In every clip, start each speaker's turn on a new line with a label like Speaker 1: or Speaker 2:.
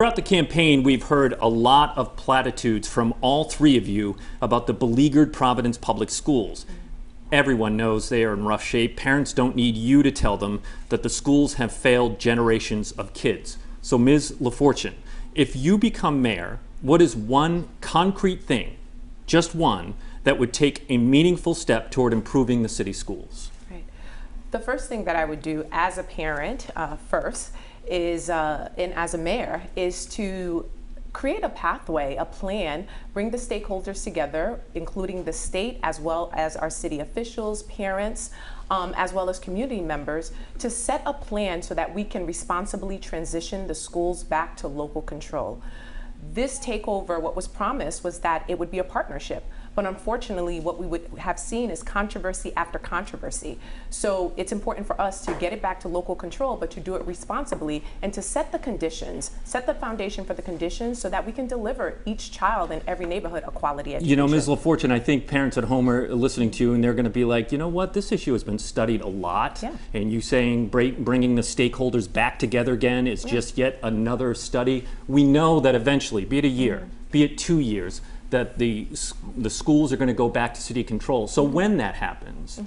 Speaker 1: Throughout the campaign, we've heard a lot of platitudes from all three of you about the beleaguered Providence public schools. Everyone knows they are in rough shape. Parents don't need you to tell them that the schools have failed generations of kids. So Ms. LaFortune, if you become mayor, what is one concrete thing, just one, that would take a meaningful step toward improving the city schools?
Speaker 2: Right. The first thing that I would do as a parent first is, and as a mayor, is to create a pathway, a plan, bring the stakeholders together, including the state as well as our city officials, parents, as well as community members, to set a plan so that we can responsibly transition the schools back to local control. This takeover, what was promised was that it would be a partnership. But unfortunately, what we would have seen is controversy after controversy. So it's important for us to get it back to local control, but to do it responsibly and to set the conditions, set the foundation for the conditions so that we can deliver each child in every neighborhood a quality education.
Speaker 1: You know, Ms. LaFortune, I think parents at home are listening to you and they're going to be like, you know what, this issue has been studied a lot.
Speaker 2: Yeah.
Speaker 1: And you saying bringing the stakeholders back together again is just yet another study. We know that eventually, be it a year, be it 2 years, that the schools are going to go back to city control. So when that happens,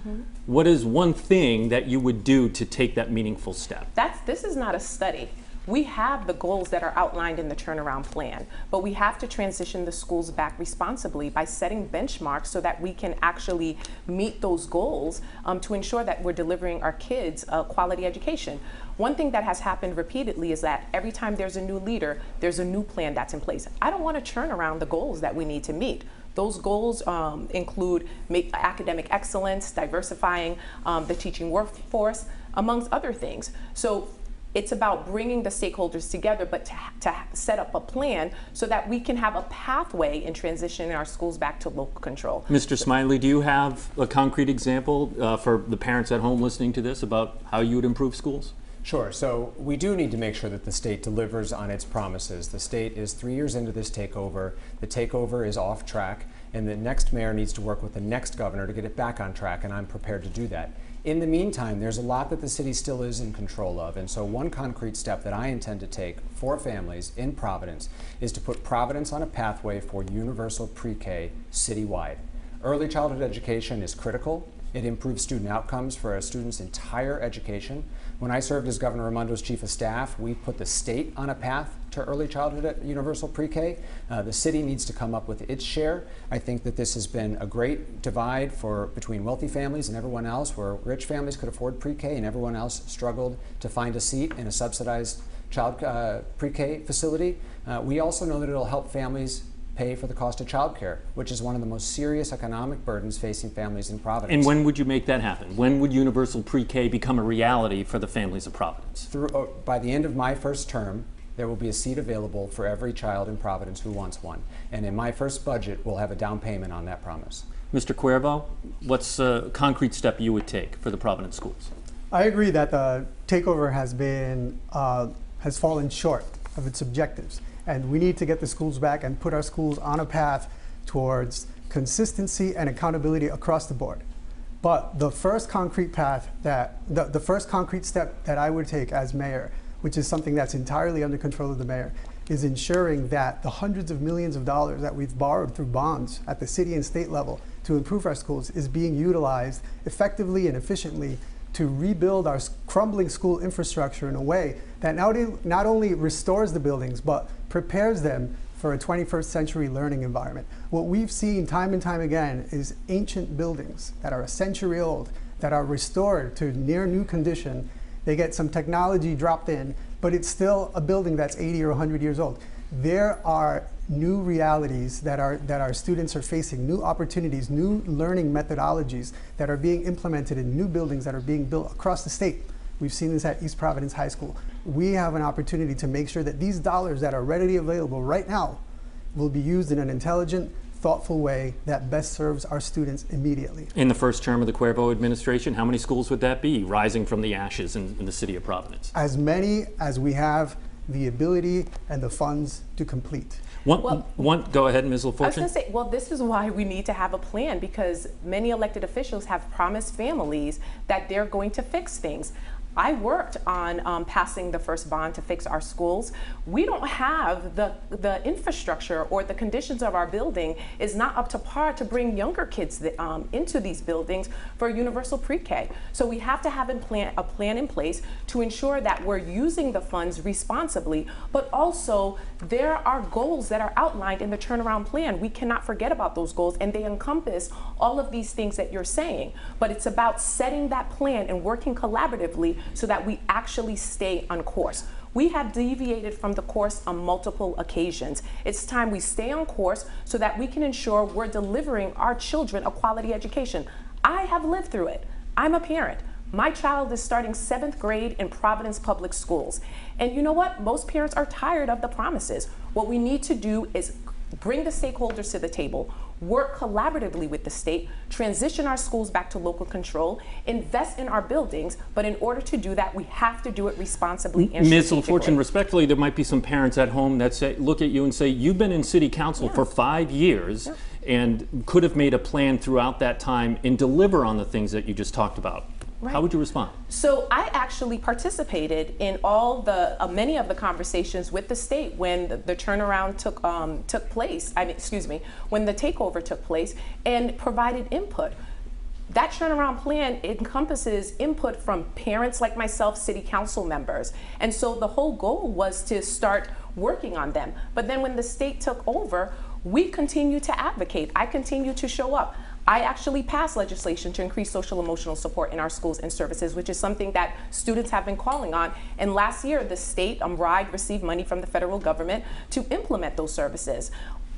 Speaker 1: what is one thing that you would do to take that meaningful step?
Speaker 2: This is not a study. We have the goals that are outlined in the turnaround plan, but we have to transition the schools back responsibly by setting benchmarks so that we can actually meet those goals to ensure that we're delivering our kids a quality education. One thing that has happened repeatedly is that every time there's a new leader, there's a new plan that's in place. I don't want to churn around the goals that we need to meet. Those goals include academic excellence, diversifying the teaching workforce, amongst other things. So it's about bringing the stakeholders together, but to set up a plan so that we can have a pathway in transitioning our schools back to local control.
Speaker 1: Mr. Smiley, do you have a concrete example for the parents at home listening to this about how you would improve schools?
Speaker 3: Sure. So we do need to make sure that the state delivers on its promises. The state is 3 years into this takeover. The takeover is off track, and the next mayor needs to work with the next governor to get it back on track, and I'm prepared to do that. In the meantime, there's a lot that the city still is in control of, and so one concrete step that I intend to take for families in Providence is to put Providence on a pathway for universal pre-K citywide. Early childhood education is critical. It improves student outcomes for a student's entire education. When I served as Governor Raimondo's chief of staff, we put the state on a path to early childhood universal pre-K. The city needs to come up with its share. I think that this has been a great divide between wealthy families and everyone else, where rich families could afford pre-K and everyone else struggled to find a seat in a subsidized child pre-K facility. We also know that it'll help families pay for the cost of childcare, which is one of the most serious economic burdens facing families in Providence.
Speaker 1: And when would you make that happen? When would universal pre-K become a reality for the families of Providence?
Speaker 3: By the end of my first term, there will be a seat available for every child in Providence who wants one. And in my first budget, we'll have a down payment on that promise.
Speaker 1: Mr. Cuervo, what's a concrete step you would take for the Providence schools?
Speaker 4: I agree that the takeover has fallen short of its objectives. And we need to get the schools back and put our schools on a path towards consistency and accountability across the board. But the first concrete the first concrete step that I would take as mayor, which is something that's entirely under control of the mayor, is ensuring that the hundreds of millions of dollars that we've borrowed through bonds at the city and state level to improve our schools is being utilized effectively and efficiently to rebuild our crumbling school infrastructure in a way that not only restores the buildings, but prepares them for a 21st century learning environment. What we've seen time and time again is ancient buildings that are a century old, that are restored to near new condition. They get some technology dropped in, but it's still a building that's 80 or 100 years old. There are new realities that our students are facing, new opportunities, new learning methodologies that are being implemented in new buildings that are being built across the state. We've seen this at East Providence High School. We have an opportunity to make sure that these dollars that are readily available right now will be used in an intelligent, thoughtful way that best serves our students immediately.
Speaker 1: In the first term of the Cuervo administration, how many schools would that be, rising from the ashes in the city of Providence?
Speaker 4: As many as we have the ability and the funds to complete.
Speaker 1: Go ahead, Ms. LaFortune.
Speaker 2: I was going to say, well, this is why we need to have a plan, because many elected officials have promised families that they're going to fix things. I worked on passing the first bond to fix our schools. We don't have the infrastructure, or the conditions of our building is not up to par to bring younger kids into these buildings for universal pre-K. So we have to have a plan in place to ensure that we're using the funds responsibly, but also there are goals that are outlined in the turnaround plan. We cannot forget about those goals, and they encompass all of these things that you're saying. But it's about setting that plan and working collaboratively so that we actually stay on course. We have deviated from the course on multiple occasions. It's time we stay on course so that we can ensure we're delivering our children a quality education. I have lived through it. I'm a parent. My child is starting 7th grade in Providence Public Schools. And you know what? Most parents are tired of the promises. What we need to do is bring the stakeholders to the table, work collaboratively with the state, transition our schools back to local control, invest in our buildings, but in order to do that, we have to do it responsibly and
Speaker 1: Ms.
Speaker 2: strategically.
Speaker 1: LaFortune, respectfully, there might be some parents at home that say, look at you and say, you've been in city council for 5 years and could have made a plan throughout that time and deliver on the things that you just talked about.
Speaker 2: Right.
Speaker 1: How would you respond?
Speaker 2: So I actually participated in all the many of the conversations with the state when the turnaround took place. When the takeover took place, and provided input. That turnaround plan encompasses input from parents like myself, city council members. And so the whole goal was to start working on them. But then when the state took over, we continued to advocate. I continued to show up. I actually passed legislation to increase social emotional support in our schools and services, which is something that students have been calling on. And last year, the state, RIDE, received money from the federal government to implement those services.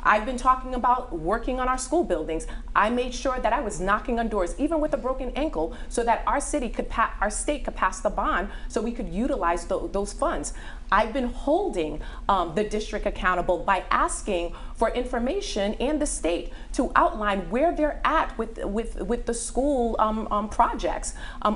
Speaker 2: I've been talking about working on our school buildings. I made sure that I was knocking on doors, even with a broken ankle, so that our state could pass the bond so we could utilize those funds. I've been holding the district accountable by asking for information and the state to outline where they're at with the school projects,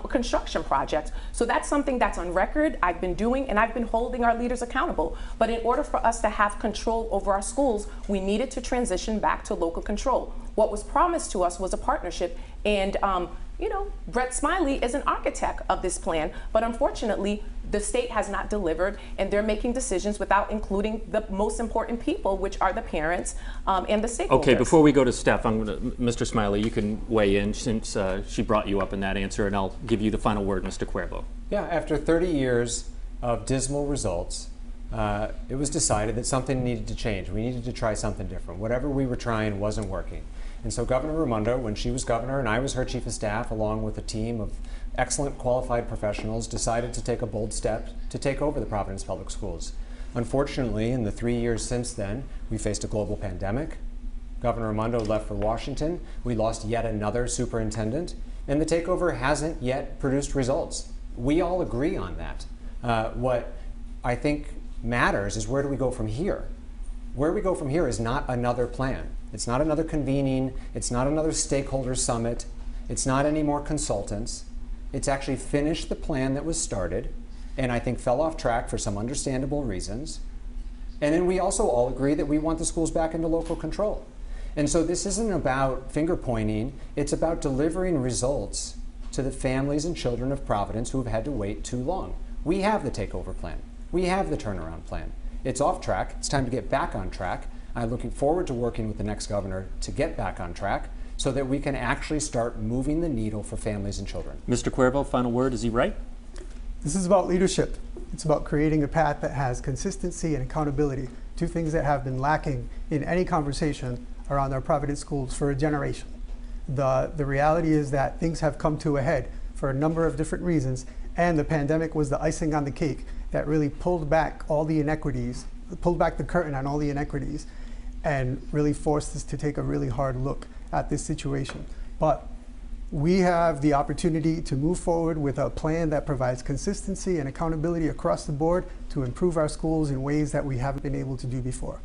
Speaker 2: construction projects. So that's something that's on record, I've been doing, and I've been holding our leaders accountable. But in order for us to have control over our schools, we needed to transition back to local control. What was promised to us was a partnership, and you know, Brett Smiley is an architect of this plan, but unfortunately, the state has not delivered, and they're making decisions without including the most important people, which are the parents and the stakeholders.
Speaker 1: Okay, before we go to Steph, Mr. Smiley, you can weigh in since she brought you up in that answer, and I'll give you the final word, Mr. Cuervo.
Speaker 3: Yeah, after 30 years of dismal results, it was decided that something needed to change. We needed to try something different. Whatever we were trying wasn't working. And so Governor Raimondo, when she was governor and I was her chief of staff, along with a team of excellent qualified professionals, decided to take a bold step to take over the Providence Public Schools. Unfortunately, in the 3 years since then, we faced a global pandemic. Governor Raimondo left for Washington. We lost yet another superintendent, and the takeover hasn't yet produced results. We all agree on that. What I think matters is, where do we go from here? Where we go from here is not another plan. It's not another convening. It's not another stakeholder summit. It's not any more consultants. It's actually finished the plan that was started, and I think fell off track for some understandable reasons. And then we also all agree that we want the schools back into local control. And so this isn't about finger pointing. It's about delivering results to the families and children of Providence who have had to wait too long. We have the takeover plan. We have the turnaround plan. It's off track. It's time to get back on track. I'm looking forward to working with the next governor to get back on track so that we can actually start moving the needle for families and children.
Speaker 1: Mr. Cuervo, final word, is he right?
Speaker 4: This is about leadership. It's about creating a path that has consistency and accountability, two things that have been lacking in any conversation around our Providence schools for a generation. The reality is that things have come to a head for a number of different reasons, and the pandemic was the icing on the cake that really pulled back all the inequities, pulled back the curtain on all the inequities, and really forced us to take a really hard look at this situation. But we have the opportunity to move forward with a plan that provides consistency and accountability across the board to improve our schools in ways that we haven't been able to do before.